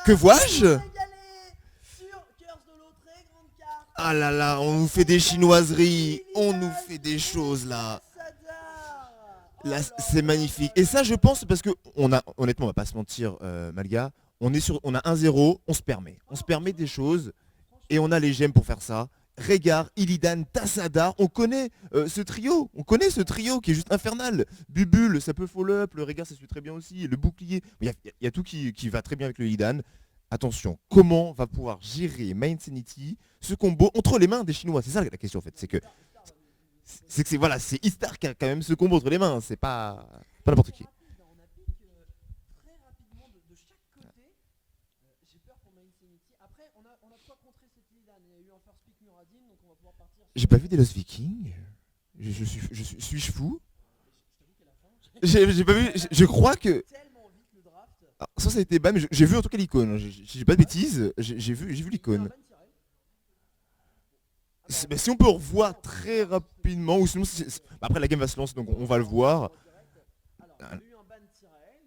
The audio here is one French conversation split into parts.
Que Istar, vois-je? régalé sur Curse de l'eau, très grande carte. Ah là là, on nous fait des chinoiseries, on nous Illidan fait des et choses là. Tassadar. Oh Là, là c'est là magnifique. là Et là ça, je là. pense, parce que honnêtement, on va pas se mentir, Malga, on a 1-0, on se permet des choses, et on a les gemmes pour faire ça. Régard, Illidan, Tassadar, on connaît ce trio qui est juste infernal. Bubule, ça peut follow up, le Régard ça suit très bien aussi, le bouclier, il y a tout qui va très bien avec le Illidan. Attention, comment va pouvoir gérer Main Sanity ce combo entre les mains des Chinois? C'est ça la question en fait, voilà, c'est Istar qui a quand même ce combo entre les mains, c'est pas n'importe qui. On a pique très rapidement de chaque côté. J'ai peur pour Main Sanity. Après, on a quoi contrer cette Illidan. Il y a eu un first pick Muradin, donc on va pouvoir partir J'ai sur. pas vu des Lost Vikings. Suis-je fou? J'ai pas vu. Je crois que. Tellement vite le draft. Ah, ça a été ban, mais j'ai vu en tout cas l'icône. J'ai pas de bêtises. J'ai vu l'icône. Bah, si on peut revoir très rapidement, ou sinon, après la game va se lancer, donc on va le voir. Alors, il y a eu un ban Tyrael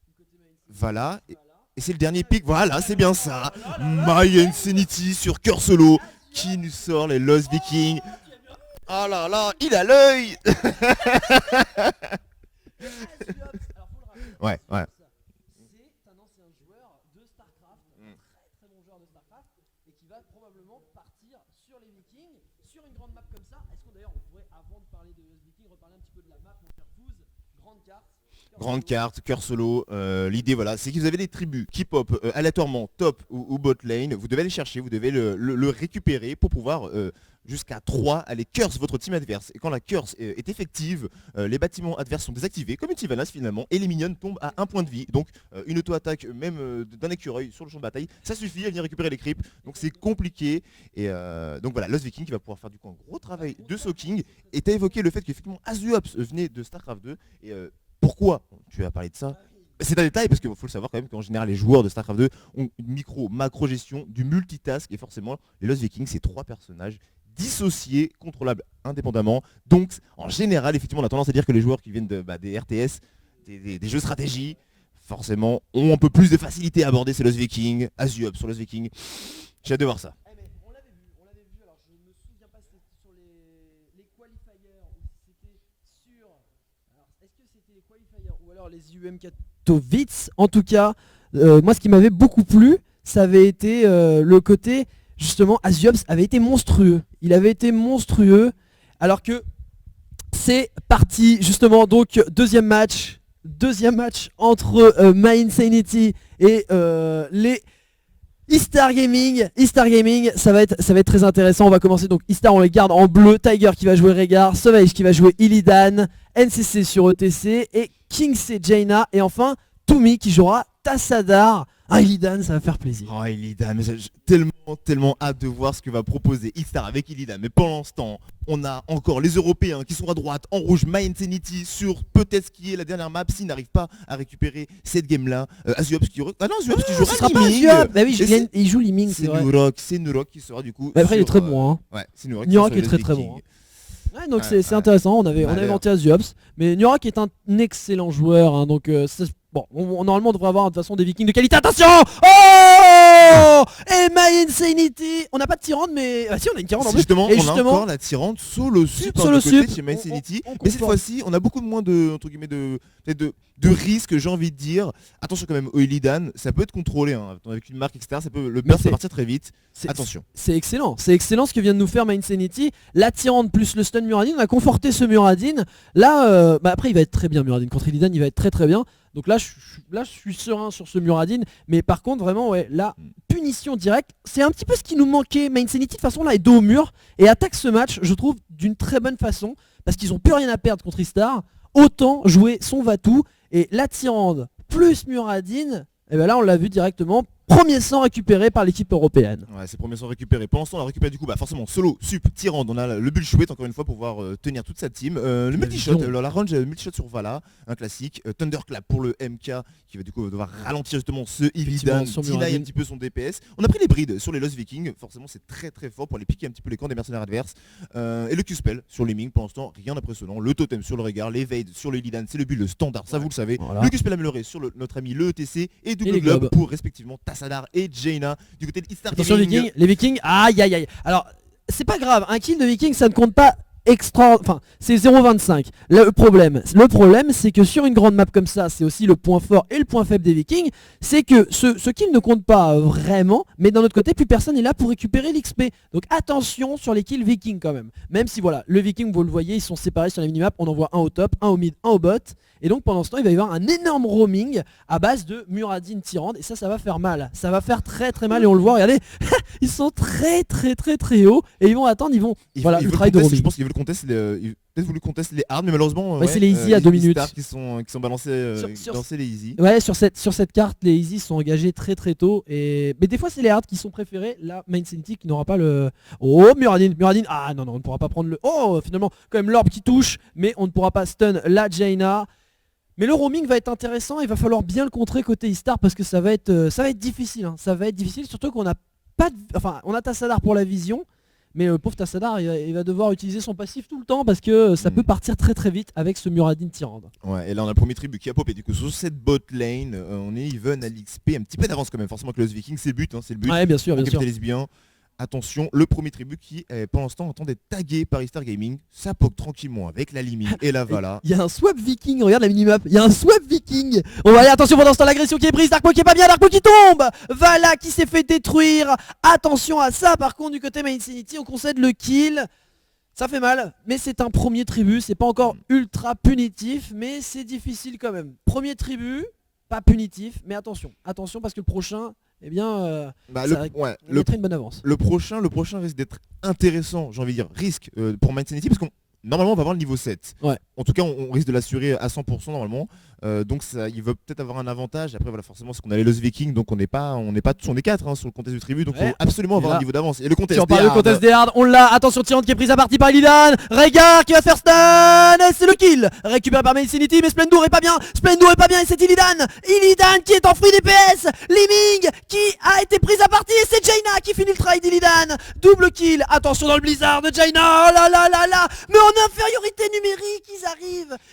du côté Main Sanity. Voilà. Et Voilà. c'est le dernier pick. Voilà, c'est bien ça. My Insanity sur Cœur Solo qui nous sort les Lost Vikings. Ah là là, il a l'œil. Alors, faut le rappeler, Ouais, ouais. c'est un ancien joueur de StarCraft, un très très bon joueur de StarCraft, et qui va probablement partir sur les Vikings, sur une grande map comme ça. Est-ce qu'on d'ailleurs, on pourrait, avant de parler de Vikings, reparler un petit peu de la map, mon cher Fouz, grande carte. Grande carte, Cœur Solo. L'idée, voilà, c'est que vous avez des tribus qui pop aléatoirement top ou bot lane. Vous devez aller chercher, vous devez le récupérer pour pouvoir jusqu'à 3 aller curse votre team adverse. Et quand la curse est effective, les bâtiments adverses sont désactivés, comme une Sylvanas finalement, et les minions tombent à 1 point de vie. Donc une auto-attaque même d'un écureuil sur le champ de bataille, ça suffit à venir récupérer les creeps. Donc c'est compliqué. Et donc voilà, Lost Viking qui va pouvoir faire du coup un gros travail de soaking. Et t'as évoqué le fait qu'effectivement Azuops venait de StarCraft 2. Et pourquoi tu as parlé de ça? C'est un détail parce qu'il faut le savoir quand même qu'en général les joueurs de StarCraft 2 ont une macro gestion, du multitask, et forcément les Lost Vikings c'est 3 personnages dissociés, contrôlables indépendamment. Donc en général effectivement on a tendance à dire que les joueurs qui viennent des RTS, des jeux de stratégie, forcément ont un peu plus de facilité à aborder ces Lost Vikings. Azuops sur Lost Vikings, j'ai hâte de voir ça. Eh mais on l'avait vu, alors je me souviens pas si c'était sur les qualifiers ou si c'était sur. Alors est-ce que c'était les qualifiers ou alors les IUM Katowice? En tout cas, moi ce qui m'avait beaucoup plu, ça avait été le côté, justement, Azuops avait été monstrueux. Il avait été monstrueux, alors que c'est parti, justement, donc deuxième match entre My Insanity et les Istar Gaming, ça va être très intéressant. On va commencer donc Istar, on les garde en bleu, Tiger qui va jouer Régard, Sauvage qui va jouer Illidan, NCC sur ETC et Kingsley Jaina, et enfin Toumi qui jouera Tassadar. Un Illidan, ça va faire plaisir. Oh Illidan, mais j'ai tellement hâte de voir ce que va proposer Istar avec Illidan. Mais pendant ce temps, on a encore les Européens qui sont à droite, en rouge, My Insanity sur peut-être ce qui est la dernière map s'ils n'arrivent pas à récupérer cette game là. Azuops qui jouera. Ah non, Azuops qui jouera Ce sera pas Liming. Azuops. Bah oui, Et c'est- il joue Liming, c'est vrai. C'est Nurok qui sera du coup. Mais après, il est sur, très bon. Hein. Ouais, c'est Nurok Nurak sera est sur très les très Vikings. bon. Ouais, donc Ouais, c'est intéressant. On avait Malheur. inventé Azuops, mais Nurak est un excellent joueur. Hein, donc bon, normalement on devrait avoir de toute façon des Vikings de qualité. Attention! Oh! Et My Insanity! On n'a pas de tyrande, mais si, on a une tyrande en Si, plus. justement, Et on a encore la tyrante solo sup Solo de côté sup. chez My Insanity. On Mais cette conforte. fois-ci, on a beaucoup moins de, entre guillemets, de risques, j'ai envie de dire. Attention quand même au Illidan, ça peut être contrôlé hein, avec une marque, etc. Le burst peut partir très vite. Attention. C'est excellent ce que vient de nous faire My Insanity. La tyrande plus le stun Muradin, on a conforté ce Muradin. Là, après il va être très bien Muradin contre Illidan, il va être très très bien. Donc là je suis serein sur ce Muradin. Mais par contre vraiment ouais, la punition directe, c'est un petit peu ce qui nous manquait. My Insanity de toute façon là est dos au mur et attaque ce match, je trouve, d'une très bonne façon. Parce qu'ils ont plus rien à perdre contre Istar. Autant jouer son Vatou. Et la tyrande plus Muradin, et ben là on l'a vu directement Premier sang récupéré par l'équipe européenne. Ouais, c'est premier sang récupéré. Pendant ce temps, on a récupéré du coup, forcément, solo, sup, Tyrande. On a le bull chouette encore une fois pour pouvoir tenir toute sa team. Le multi-shot, la range multi-shot sur Vala, un classique. Thunderclap pour le MK qui va du coup devoir ralentir justement ce Illidan, delay un petit peu son DPS. On a pris les brides sur les Lost Vikings. Forcément, c'est très très fort pour aller piquer un petit peu les camps des mercenaires adverses. Et le Q-spell sur les Ming, pour l'instant, rien d'impressionnant. Le totem sur le regard, l'evade sur le Illidan, c'est le build standard, ça vous le savez. Voilà. Le Q-spell amélioré sur notre ami le ETC et double globe pour respectivement Tassadar et Jaina du côté de Eastar Attention Gaming. les Vikings, aïe aïe aïe. Alors, c'est pas grave, un kill de Viking ça ne compte pas extra, enfin c'est 0,25. Le problème c'est que sur une grande map comme ça, c'est aussi le point fort et le point faible des Vikings, c'est que ce kill ne compte pas vraiment, mais d'un autre côté plus personne est là pour récupérer l'XP. Donc attention sur les kills Vikings quand même. Même si voilà, le Viking vous le voyez, ils sont séparés sur la minimap, on en voit un au top, un au mid, un au bot. Et donc pendant ce temps il va y avoir un énorme roaming à base de Muradin Tyrande, et ça va faire mal, ça va faire très très mal, et on le voit, regardez, ils sont très très très très hauts et ils vont attendre, voilà le travail de roaming. Je pense qu'ils veulent contester peut-être voulu contester les hard, mais malheureusement c'est les easy à 2 minutes qui sont balancés danser les easy. Ouais, sur cette carte les easy sont engagés très très tôt, mais des fois c'est les hard qui sont préférés. Là Main Sanity qui n'aura pas le Muradin, ah non on ne pourra pas prendre le finalement quand même l'orbe qui touche, mais on ne pourra pas stun la Jaina. Mais le roaming va être intéressant, il va falloir bien le contrer côté Eastar parce que ça va être difficile, hein. Ça va être difficile, surtout qu'on a pas on a Tassadar pour la vision, mais le pauvre Tassadar il va devoir utiliser son passif tout le temps parce que ça peut partir très très vite avec ce Muradin Tyrande. Ouais, et là on a le premier tribut qui a popé du coup sur cette bot lane, on est even à l'XP, un petit peu d'avance quand même, forcément que le Viking c'est le but, hein, c'est le but. Ouais bien sûr, bien sûr. Bien. Attention, le premier tribut qui est pour l'instant en train d'être tagué par Eastar Gaming, ça poke tranquillement avec la limite et la Vala. Il y a un swap Viking, regarde la minimap, il y a un swap Viking. On va aller, attention pendant ce temps, l'agression qui est prise, Darkmo qui est pas bien, Darkmo qui tombe, Vala qui s'est fait détruire. Attention à ça par contre du côté Main Sanity, on concède le kill. Ça fait mal, mais c'est un premier tribut, c'est pas encore ultra punitif, mais c'est difficile quand même. Premier tribut, pas punitif, mais attention parce que le prochain, eh bien, une bonne avance. Le prochain risque d'être intéressant, j'ai envie de dire, risque pour Mind Sanity, parce qu'on normalement on va avoir le niveau 7. Ouais. En tout cas on risque de l'assurer à 100% normalement. Donc ça, il veut peut-être avoir un avantage. Après voilà, forcément c'est qu'on a les Lost Vikings, donc on n'est pas tous, on est 4 hein, sur le contest du tribut, donc il faut absolument avoir un niveau d'avance. Et le contest des hard, on l'a, attention Tyrande qui est prise à partie par Illidan, Régard qui va faire stun, et c'est le kill récupéré par Main Sanity, mais Splendour est pas bien, et c'est Illidan qui est en free DPS, Liming qui a été prise à partie, et c'est Jaina qui finit le try d'Illidan, double kill, attention dans le blizzard de Jaina, oh là là là là, mais en infériorité numérique,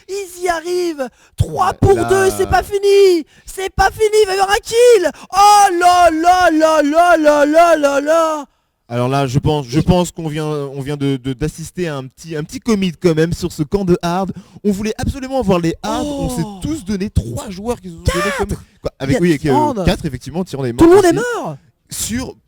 ils y arrivent, 3 pour 2, c'est pas fini, il va y avoir un kill. Oh là là là là là là là là. Alors là, je pense qu'on vient d'assister à un petit commit quand même sur ce camp de hard. On voulait absolument avoir les hard. On s'est tous donné 3 joueurs qui se sont donnés comme avec 4 effectivement. Tyrande est mort. Tout le monde est mort.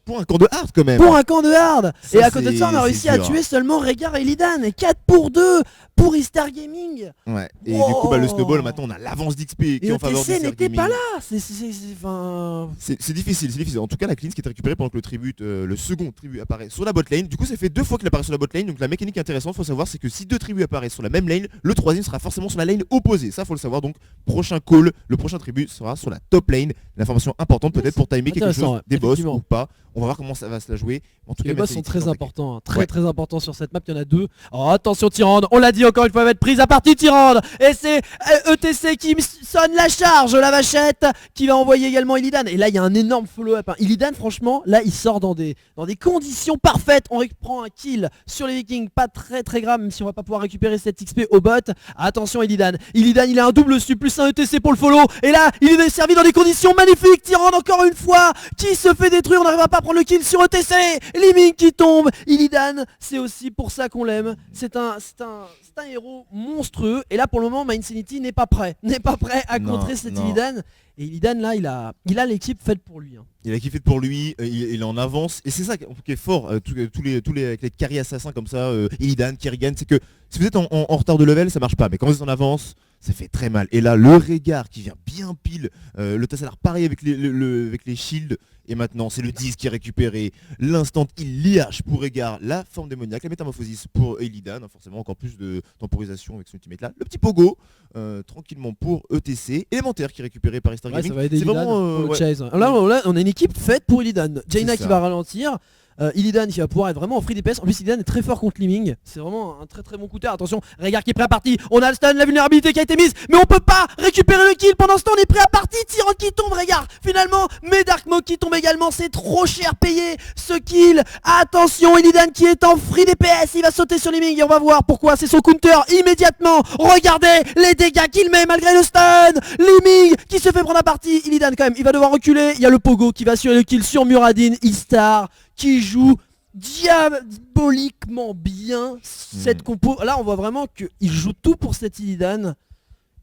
Pour un camp de hard quand même. Pour un camp de hard. Ça, et à côté de ça, on a réussi à tuer seulement Régard et Illidan. 4 pour 2 pour Eastar Gaming. Ouais. Et du coup, le snowball, maintenant, on a l'avance d'XP qui est en faveur d'Eastar Gaming. n'était pas là. C'est difficile. En tout cas, la cleanse qui est récupérée pendant que le second tribut apparaît sur la bot lane. Du coup, ça fait 2 fois qu'il apparaît sur la bot lane. Donc la mécanique intéressante, faut savoir, c'est que si 2 tribus apparaissent sur la même lane, le troisième sera forcément sur la lane opposée. Ça, faut le savoir. Donc, prochain call, le prochain tribut sera sur la top lane. L'information importante peut-être pour timer quelque chose des boss ou pas. On va voir comment ça va se la jouer. En tout cas, les boss sont très importants, très importants sur cette map. Il y en a 2. Oh, attention Tyrande, on l'a dit encore une fois, elle va être prise à partie Tyrande. Et c'est ETC qui sonne la charge, la vachette, qui va envoyer également Illidan. Et là, il y a un énorme follow-up. Illidan, franchement, là, il sort dans des conditions parfaites. On reprend un kill sur les Vikings, pas très très grave, même si on va pas pouvoir récupérer cette XP au bot. Attention Illidan, il a un double su plus un ETC pour le follow. Et là, il est servi dans des conditions magnifiques. Tyrande encore une fois, qui se fait détruire. On n'arrivera pas à prendre le kill sur ETC. Liming qui tombe. Illidan, c'est aussi pour ça qu'on l'aime. C'est un héros monstrueux. Et là pour le moment Main Sanity n'est pas prêt à contrer cet Illidan. Et Illidan là il a l'équipe faite pour lui. Il a kiffé pour lui, il est en avance. Et c'est ça qui est fort, tous les avec les carry assassins comme ça, Illidan, Kerrigan, c'est que si vous êtes en retard de level ça marche pas. Mais quand vous êtes en avance, ça fait très mal. Et là, le Régard qui vient bien pile, le Tassadar pareil avec avec les shields, et maintenant c'est le 10 qui est récupéré, l'instant il liage pour Régard, la forme démoniaque, la métamorphosis pour Illidan, forcément encore plus de temporisation avec son ultimate là, le petit pogo, tranquillement pour ETC, élémentaire qui est récupéré par Star Gaming. Ça va aider Illidan pour le chase. Là, on a une équipe faite pour Illidan. Jaina qui va ralentir. Illidan qui va pouvoir être vraiment en free DPS. En plus Illidan est très fort contre Liming. C'est vraiment un très très bon counter. Attention, Régard qui est prêt à partie. On a le stun, la vulnérabilité qui a été mise. Mais on peut pas récupérer le kill. Pendant ce temps on est prêt à partie. Tyrant qui tombe, Régard finalement. Mais Dark Maw qui tombe également. C'est trop cher payé ce kill. Attention, Illidan qui est en free DPS. Il va sauter sur Liming et on va voir pourquoi. C'est son counter immédiatement. Regardez les dégâts qu'il met malgré le stun. Liming qui se fait prendre à partie. Illidan quand même, il va devoir reculer. Il y a le pogo qui va assurer le kill sur Muradin. Istar qui joue diaboliquement bien cette compo. Là on voit vraiment qu'il joue tout pour cet Illidan.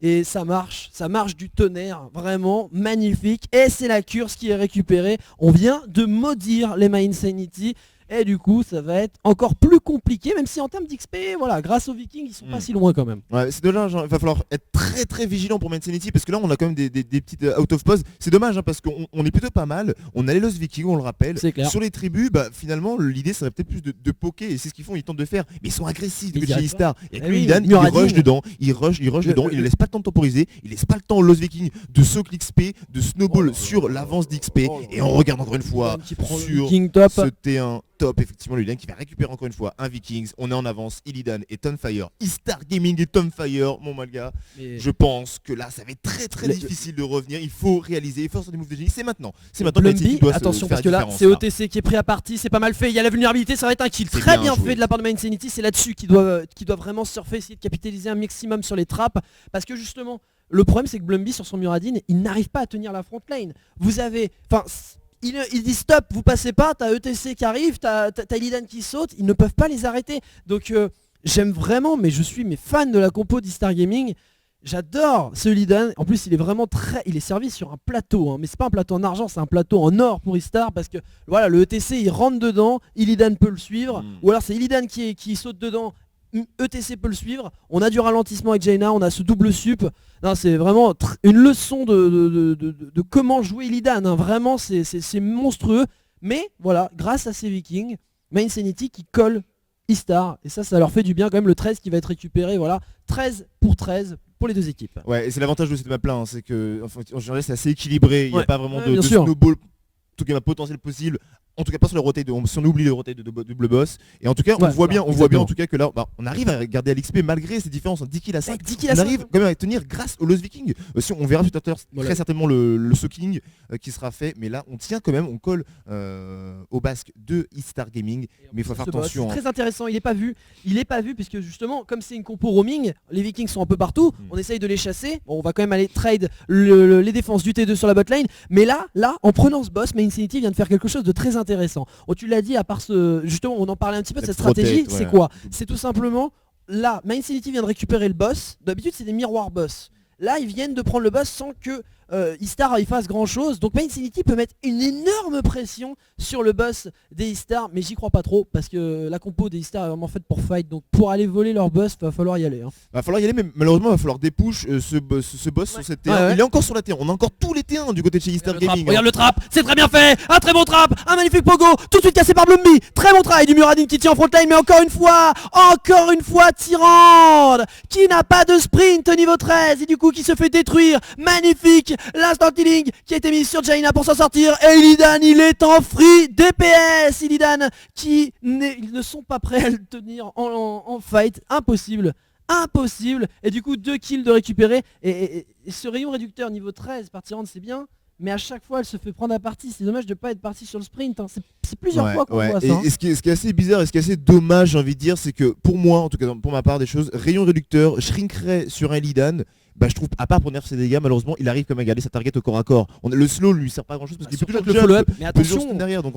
Et ça marche du tonnerre, vraiment magnifique. Et c'est la curse qui est récupérée. On vient de maudire les My Insanity. Et du coup ça va être encore plus compliqué, même si en termes d'XP, voilà, grâce aux Vikings ils sont pas si loin quand même. Ouais, c'est dommage, il va falloir être très très vigilant pour Insanity parce que là on a quand même des petites out of pause. C'est dommage parce qu'on est plutôt pas mal, on a les Lost Vikings, on le rappelle. Sur les tribus, finalement l'idée serait peut-être plus de poker et c'est ce qu'ils font, ils tentent de faire. Mais ils sont agressifs de chez Istar. Et lui Illidan, il rush dedans, il rush dedans, il ne laisse pas le temps de temporiser, il laisse pas le temps aux Lost Vikings de soak l'XP, de snowball sur l'avance d'XP. Et on regarde encore une fois sur ce T1. Top, effectivement, Illidan qui va récupérer encore une fois un Vikings. On est en avance, Illidan et Tonfire. Istar Gaming et Tonfire, mon malga. Je pense que là, ça va être très difficile de revenir. Il faut réaliser, il faut sortir des moves de génie. C'est maintenant. Blumby, attention parce que là, c'est OTC qui est pris à partie. C'est pas mal fait. Il y a la vulnérabilité, ça va être un kill très bien fait de la part de My Insanity. C'est là-dessus qu'il doit vraiment surfer, essayer de capitaliser un maximum sur les trappes. Parce que justement, le problème, c'est que Blumby sur son Muradin, il n'arrive pas à tenir la front lane. Vous avez. Enfin. Il dit stop, vous passez pas, t'as ETC qui arrive, t'as Illidan qui saute, ils ne peuvent pas les arrêter. Donc j'aime vraiment, mais je suis fan de la compo d'Istar Gaming. J'adore ce Illidan. En plus il est vraiment il est servi sur un plateau, mais c'est pas un plateau en argent, c'est un plateau en or pour Istar parce que voilà, le ETC il rentre dedans, Illidan peut le suivre, ou alors c'est Illidan qui saute dedans. ETC peut le suivre, on a du ralentissement avec Jaina, on a ce double sup. Non, c'est vraiment une leçon de comment jouer Illidan, vraiment c'est monstrueux. Mais voilà, grâce à ces Vikings, My Insanity qui colle Istar, et ça leur fait du bien quand même. Le 13 qui va être récupéré, voilà, 13 pour les deux équipes. Ouais, et c'est l'avantage de cette map là, c'est que en général c'est assez équilibré, il n'y a pas vraiment de snowball, en tout cas potentiel possible. En tout cas pas sur le rotate si on oublie le rotate de double boss. Et en tout cas on voit bien en tout cas que là on arrive à garder à l'XP malgré ces différences en 10 kills à 5. On arrive quand même à tenir grâce aux Lost Vikings. Si on verra tout à l'heure très certainement le soaking qui sera fait. Mais là on tient quand même, on colle au basque de Istar Gaming. Mais il faut faire attention. C'est très intéressant, il est pas vu puisque justement comme c'est une compo roaming, les Vikings sont un peu partout. On essaye de les chasser. Bon, on va quand même aller trade les défenses du T2 sur la botlane. Mais là en prenant ce boss, My Insanity vient de faire quelque chose de très intéressant. Oh, tu l'as dit, à part justement on en parlait un petit peu de cette stratégie, c'est quoi? C'est tout simplement, là, My Insanity vient de récupérer le boss, d'habitude c'est des miroirs boss. Là ils viennent de prendre le boss sans que Istar il fasse grand chose. Donc My Insanity peut mettre une énorme pression sur le boss des Istar, mais j'y crois pas trop parce que la compo des Istar est vraiment faite pour fight. Donc pour aller voler leur boss, va falloir y aller. Va falloir y aller, mais malheureusement il va falloir dépush ce boss sur cette T1. Il est encore sur la T1, on a encore tous les T1 du côté de chez Istar Gaming. Regarde le trap, c'est très bien fait, un très bon trap, un magnifique pogo, tout de suite cassé par Blumby. Très bon travail du Muradin qui tient en frontline, mais encore une fois Tyrande qui n'a pas de sprint au niveau 13 et du coup qui se fait détruire. Magnifique, l'instant killing qui a été mis sur Jaina pour s'en sortir. Et Illidan il est en free DPS. Illidan ils ne sont pas prêts à le tenir en fight. Impossible. Et du coup 2 kills de récupérer. Et ce rayon réducteur niveau 13 par Tyrande c'est bien. Mais à chaque fois elle se fait prendre à partie. C'est dommage de pas être parti sur le sprint. C'est plusieurs fois qu'on voit ça. Et ce qui est assez bizarre et ce qui est assez dommage, j'ai envie de dire, c'est que pour moi, en tout cas pour ma part des choses, rayon réducteur, shrinkerait sur un Illidan. Je trouve, à part pour nerf ses dégâts, malheureusement, il arrive comme à garder sa target au corps à corps. Le slow lui sert pas à grand chose parce qu'il peut toujours le follow-up. Mais attention, derrière, donc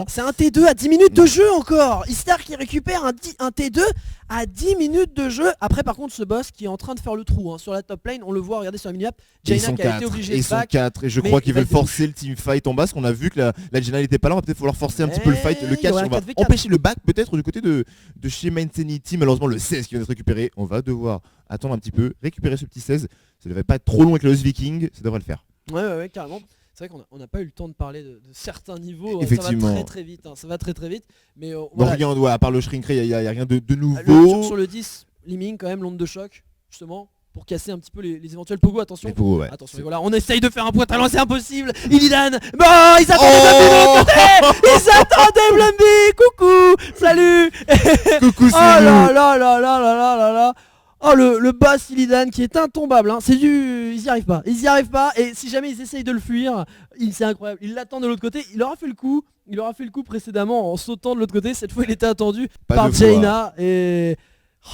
c'est un T2 à 10 minutes de jeu encore. Istar qui récupère un T2 à 10 minutes de jeu. Après par contre ce boss qui est en train de faire le trou sur la top lane, on le voit, regardez sur la minimap, Jaina qui a été obligée de back. Et je crois qu'ils veulent forcer le teamfight en bas, parce qu'on a vu que la Jaina n'était pas là, on va peut-être falloir forcer un petit peu le fight, le il y catch, aurait un on va 4v4. empêcher le back peut-être du côté de chez Insanity, malheureusement le 16 qui vient d'être récupéré, on va devoir attendre un petit peu, récupérer ce petit 16, ça devrait pas être trop long avec le Lost Viking, ça devrait le faire. Ouais, carrément. C'est vrai qu'on n'a pas eu le temps de parler de certains niveaux. Effectivement. Ça va très vite. Ça va très vite. Mais Bon, voilà. rien, ouais, à part le Shrink Ray, il n'y a rien de nouveau. Sur le 10, Liming quand même, l'onde de choc, justement, pour casser un petit peu les éventuels pogos. Attention. Mais pour, ouais. Attention, et voilà, on essaye de faire un point talent, c'est impossible. Illidan, bon, ils attendaient Blumby de l'autre côté. Ils attendaient Blumby. Coucou, salut. Coucou, c'est Oh nous. là. Oh le boss Illidan qui est intombable, hein. Ils y arrivent pas, et si jamais ils essayent de le fuir, c'est incroyable, ils l'attendent de l'autre côté, il aura fait le coup précédemment en sautant de l'autre côté, cette fois il était attendu Pas par deux fois. Jaina et...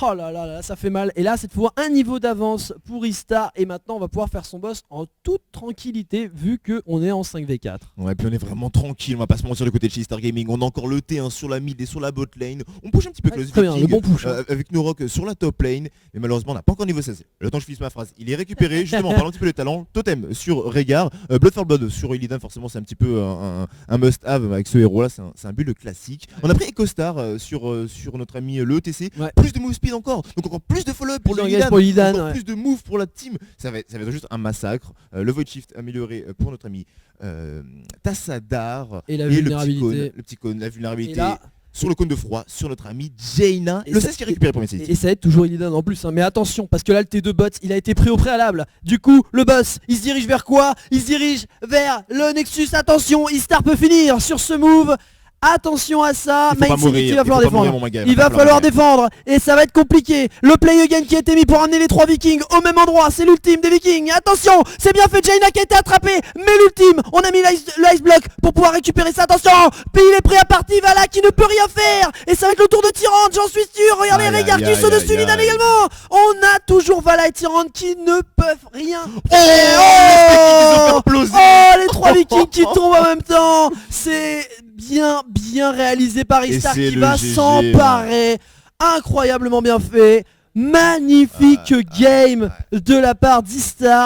Oh là, ça fait mal. Et là, cette fois, un niveau d'avance pour Ista. Et maintenant, on va pouvoir faire son boss en toute tranquillité, vu qu'on est en 5v4. Ouais, puis on est vraiment tranquille, on va pas se mentir du côté de chez Star Gaming. On a encore le T1 sur la mid et sur la bot lane. On push un petit peu avec le Très bien, Viking, le bon push. avec nos rocks sur la top lane. Mais malheureusement, on n'a pas encore niveau 16. Le temps que je finisse ma phrase, il est récupéré. Justement, en parlant un petit peu de talent, Totem sur Rehgar, Blood for Blood sur Illidan, forcément, c'est un petit peu un must-have avec ce héros là. C'est un build classique. On a pris EcoStar sur notre ami le ETC. Ouais. Plus de move speed encore. Donc encore plus de follow-up pour Plus le d'engage pour Illidan, encore ouais. plus de move pour la team. Ça va être juste un massacre. Le Void Shift amélioré pour notre ami Tassadar Et la le vulnérabilité. petit cône, la vulnérabilité Et là, sur le cône de froid, sur notre ami Jaina. Et Le ça- 16 qui est récupéré pour Messi. et ça aide toujours Illidan en plus, hein. Mais attention, parce que là, le T2 bot, il a été pris au préalable. Du coup, le boss, il se dirige vers quoi? Il se dirige vers le Nexus. Attention, Istar peut finir sur ce move. Attention à ça, Il faut pas Insanity, mourir, il va falloir il faut pas mourir, défendre. mon gars, Il va falloir défendre et ça va être compliqué. Le play again qui a été mis pour amener les 3 vikings au même endroit, c'est l'ultime des vikings. Attention, c'est bien fait, Jaina qui a été attrapé, mais l'ultime, on a mis l'ice block pour pouvoir récupérer ça. Attention, puis il est prêt à partir, Vala qui ne peut rien faire. Et ça va être le tour de Tyrande, j'en suis sûr. Regardez, Aïe, Rehgar aïe, qui saute aïe, dessus, aïe, Illidan aïe. également. On a toujours Vala et Tyrande qui ne peuvent rien. Oh, Oh, les 3 vikings qui tombent en même temps. C'est bien réalisé par Et Istar c'est qui le va GG, s'emparer. Incroyablement bien fait. Magnifique game de la part d'Istar.